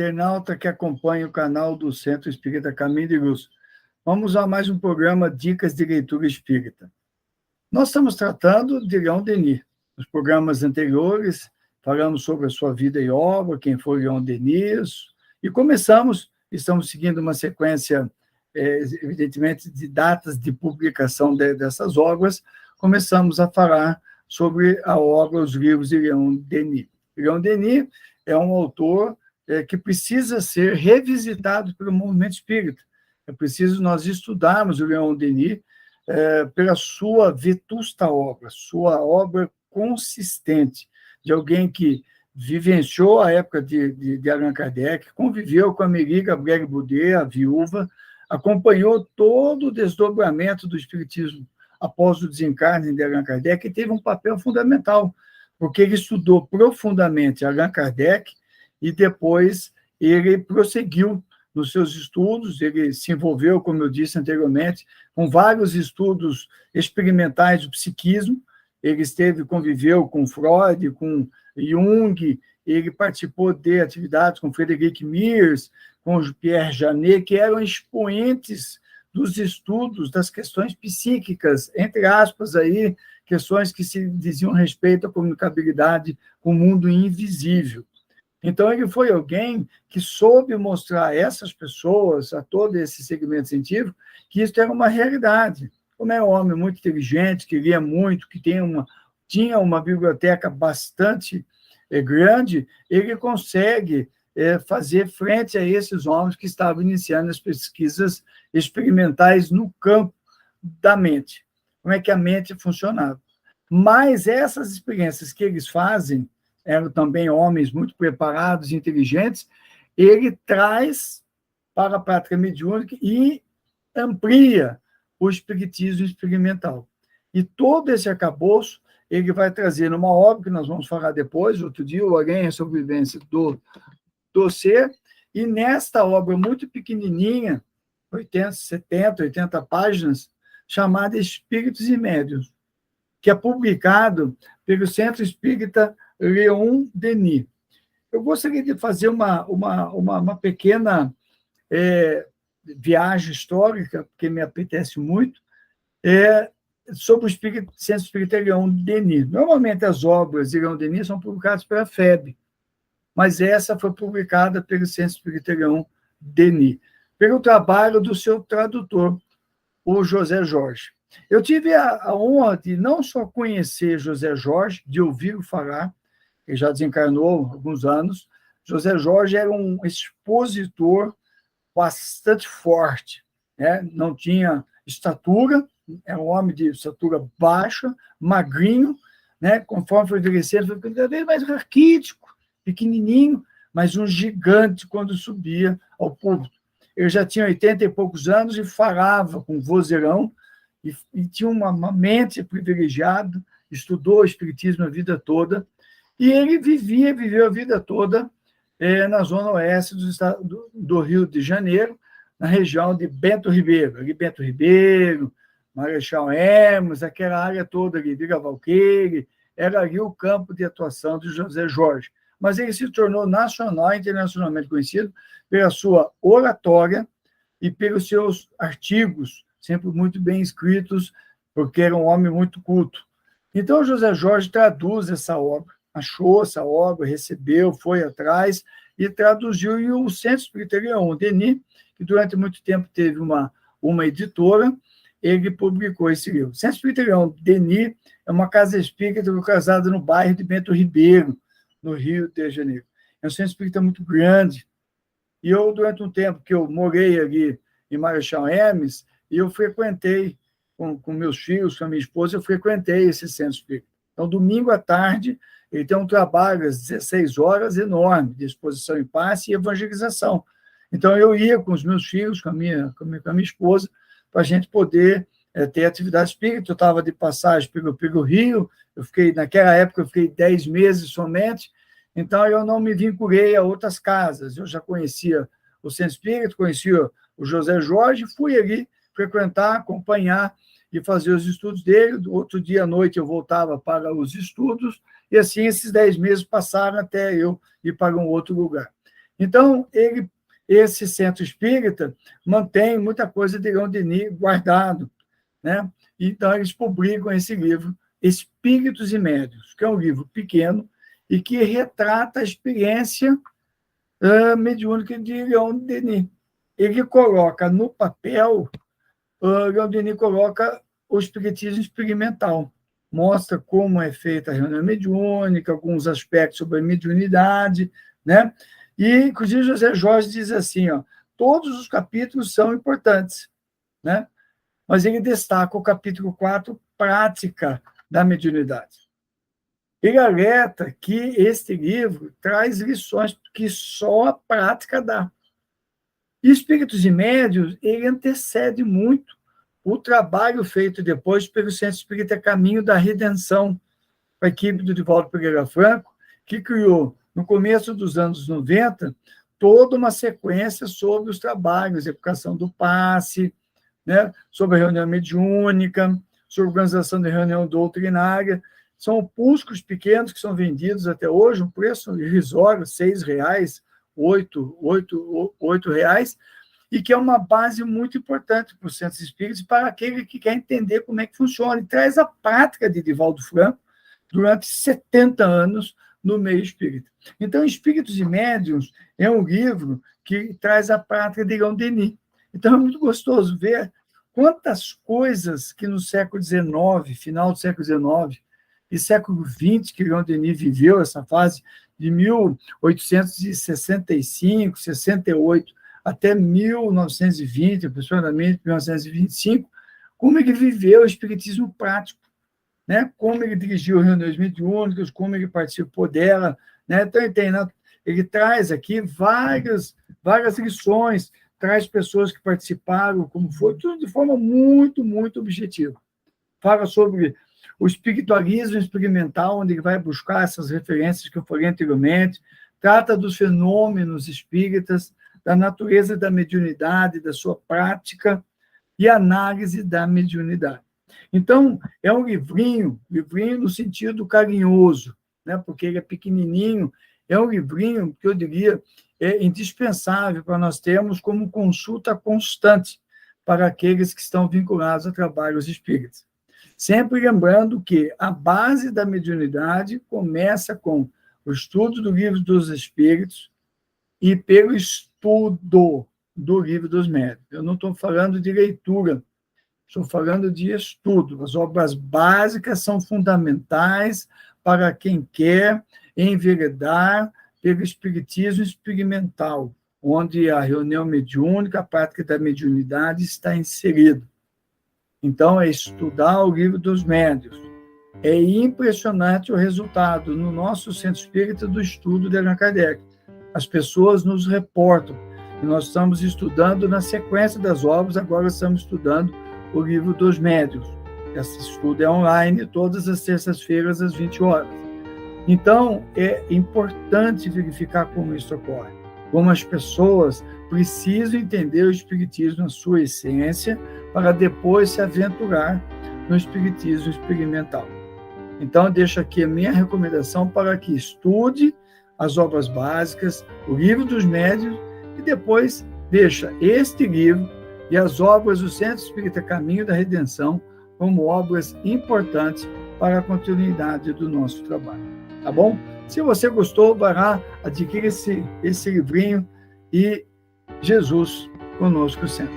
internauta que acompanha o canal do Centro Espírita Caminho de Luz. Vamos a mais um programa Dicas de Leitura Espírita. Nós estamos tratando de Leon Denis. Nos programas anteriores, falamos sobre a sua vida e obra, quem foi Leon Denis, e estamos seguindo uma sequência, evidentemente, de datas de publicação dessas obras. Começamos a falar sobre a obra, os livros de Leon Denis. Leon Denis é um autor que precisa ser revisitado pelo movimento espírita. É preciso nós estudarmos o Leon Denis pela sua vetusta obra, sua obra consistente, de alguém que vivenciou a época de Allan Kardec, conviveu com a Amélie Gabrielle Boudet, a viúva, acompanhou todo o desdobramento do espiritismo após o desencarne de Allan Kardec e teve um papel fundamental, porque ele estudou profundamente Allan Kardec e depois ele prosseguiu nos seus estudos, ele se envolveu, como eu disse anteriormente, com vários estudos experimentais do psiquismo, ele conviveu com Freud, com Jung, ele participou de atividades com Frederic Miers, com Pierre Janet, que eram expoentes dos estudos das questões psíquicas, entre aspas, aí, questões que se diziam respeito à comunicabilidade com o mundo invisível. Então, ele foi alguém que soube mostrar a essas pessoas, a todo esse segmento científico, que isso era uma realidade. Como é um homem muito inteligente, que lia muito, que tinha uma biblioteca bastante grande, ele consegue fazer frente a esses homens que estavam iniciando as pesquisas experimentais no campo da mente. Como é que a mente funcionava. Mas essas experiências que eles fazem, eram também homens muito preparados e inteligentes, ele traz para a prática mediúnica e amplia o espiritismo experimental. E todo esse arcabouço ele vai trazer numa obra que nós vamos falar depois, outro dia, o Além a Sobrevivência do Ser, e nesta obra muito pequenininha, 80 páginas, chamada Espíritos e Médiuns, que é publicado pelo Centro Espírita Leon Denis. Eu gostaria de fazer uma pequena viagem histórica, porque me apetece muito, sobre o Centro Espírita Leon Denis. Normalmente as obras de Leon Denis são publicadas pela FEB, mas essa foi publicada pelo Centro Espírita Leon Denis, pelo trabalho do seu tradutor, o José Jorge. Eu tive a honra de não só conhecer José Jorge, de ouvi-lo falar, ele já desencarnou há alguns anos. José Jorge era um expositor bastante forte, né? Não tinha estatura, era um homem de estatura baixa, magrinho, né? Conforme foi envelhecendo, foi cada vez mais raquítico, pequenininho, mas um gigante quando subia ao púlpito. Ele já tinha 80 e poucos anos e falava com vozeirão, e tinha uma mente privilegiada, estudou o espiritismo a vida toda, e ele viveu a vida toda na zona oeste do Rio de Janeiro, na região de Bento Ribeiro. Ali Bento Ribeiro, Marechal Hermes, aquela área toda ali, Vila Valqueire, era ali o campo de atuação de José Jorge. Mas ele se tornou nacional e internacionalmente conhecido pela sua oratória e pelos seus artigos, sempre muito bem escritos, porque era um homem muito culto. Então, José Jorge traduz essa obra, achou essa obra, recebeu, foi atrás e traduziu, e o Centro Espírita Leon Denis, que durante muito tempo teve uma editora, ele publicou esse livro. O Centro Espírita Leon Denis é uma casa espírita localizada no bairro de Bento Ribeiro, no Rio de Janeiro. É um centro espírita muito grande. E eu, durante um tempo que eu morei ali em Marechal Hermes, eu frequentei, com meus filhos, com a minha esposa, eu frequentei esse centro espírita. Então, domingo à tarde, ele tem um trabalho às 16 horas enorme, de exposição em passe e evangelização. Então, eu ia com os meus filhos, com a minha esposa, para a gente poder ter atividade espírita. Eu estava de passagem pelo Rio, naquela época, eu fiquei 10 meses somente, então eu não me vinculei a outras casas. Eu já conhecia o Centro Espírita, conhecia o José Jorge, fui ali frequentar, acompanhar e fazer os estudos dele. Outro dia à noite eu voltava para os estudos, e assim esses 10 meses passaram até eu ir para um outro lugar. Então, esse centro espírita mantém muita coisa de Leon Denis guardado, né? Então, eles publicam esse livro, Espíritos e Médiuns, que é um livro pequeno e que retrata a experiência mediúnica de Leon Denis. Ele coloca no papel, Leon Denis coloca o espiritismo experimental, mostra como é feita a reunião mediúnica, alguns aspectos sobre a mediunidade, né? E, inclusive, José Jorge diz assim, todos os capítulos são importantes, né? Mas ele destaca o capítulo 4, prática da mediunidade. Ele alerta que este livro traz lições que só a prática dá. E Espíritos e Médiuns, ele antecede muito o trabalho feito depois pelo Centro Espírita Caminho da Redenção, a equipe do Divaldo Pereira Franco, que criou, no começo dos anos 90, toda uma sequência sobre os trabalhos, educação do passe, né, sobre a reunião mediúnica, sobre a organização de reunião doutrinária. São opúsculos pequenos que são vendidos até hoje, um preço irrisório, R$6, R$8, e que é uma base muito importante para os centros espíritas, para aquele que quer entender como é que funciona. E traz a prática de Divaldo Franco durante 70 anos no meio espírita. Então, Espíritos e Médiuns é um livro que traz a prática de Leon Denis. Então, é muito gostoso ver quantas coisas que no século XIX, final do século XIX e século XX, que Leon Denis viveu essa fase de 1865, 68, até 1920, aproximadamente 1925, como ele viveu o espiritismo prático, né? Como ele dirigiu reuniões mediúnicas, como ele participou dela, né? Então, ele traz aqui várias lições, traz pessoas que participaram, como foi, tudo de forma muito, muito objetiva. Fala sobre o espiritualismo experimental, onde ele vai buscar essas referências que eu falei anteriormente, trata dos fenômenos espíritas, da natureza da mediunidade, da sua prática e análise da mediunidade. Então, é um livrinho no sentido carinhoso, né? Porque ele é pequenininho, é um livrinho que eu diria é indispensável para nós termos como consulta constante para aqueles que estão vinculados a trabalhos espíritas. Sempre lembrando que a base da mediunidade começa com o estudo do Livro dos Espíritos e pelo estudo do Livro dos Médiuns. Eu não estou falando de leitura, estou falando de estudo. As obras básicas são fundamentais para quem quer enveredar pelo espiritismo experimental, onde a reunião mediúnica, a prática da mediunidade está inserida. Então, é estudar o Livro dos Médiuns. É impressionante o resultado no nosso centro espírita do estudo de Allan Kardec. As pessoas nos reportam, e nós estamos estudando na sequência das obras, agora estamos estudando o Livro dos Médiuns. Esse estudo é online, todas as terças-feiras, às 20 horas. Então, é importante verificar como isso ocorre, como as pessoas precisam entender o espiritismo na sua essência para depois se aventurar no espiritismo experimental. Então, deixo aqui a minha recomendação para que estude as obras básicas, o Livro dos Médiuns, e depois deixa este livro e as obras do Centro Espírita Caminho da Redenção como obras importantes para a continuidade do nosso trabalho. Tá bom? Se você gostou, vai lá, adquira esse livrinho e Jesus conosco sempre.